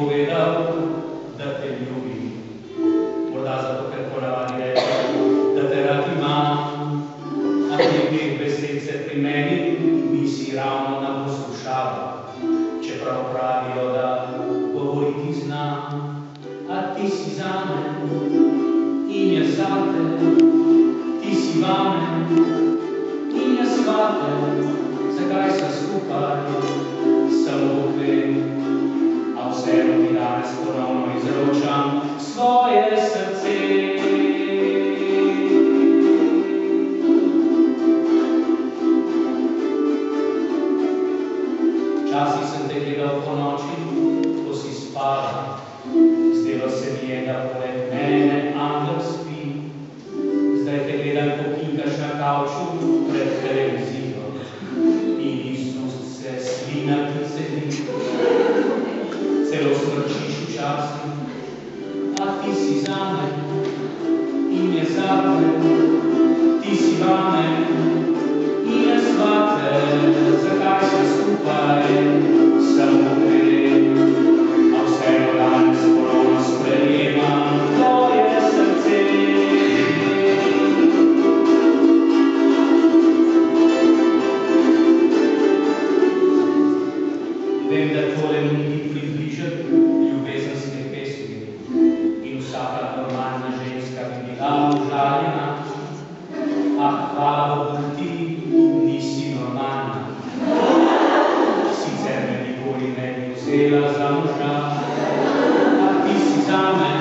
povedal, da te ljubim. Morda zato, ker ponavadi rečem, da te rad imam, a teh besed se pri meni nisi ravno naposlušala, čeprav pravijo, da govoriti znam, a ti si zame in jaz zate, ti si vame in jaz vate, zakaj so skupaj, samo Bog ve, a vseeno ti danes ponovno izročam svoje srce. Včasih sem te gledal po noči, ko si spala, zdelo se mi je, da poleg mene angel spi. Zdaj te gledam, ko kinkaš na kavču pred televizijo in iz ust se slina ti sedi. Celo smrčiš včasih, a ti si zame in jaz zate, ti si vame in jaz vate, zakaj se skupaj, samo gre, a vseeno danes ponovno sprejemam tvoje srce. Vem, da tole ni približati ljubezenske pesmi in vsaka normalna ženska bi bila užaljena, a hvala Bogu ti nisi normalna. Sicer me nikoli ne bi vzela za moža, a ti si zame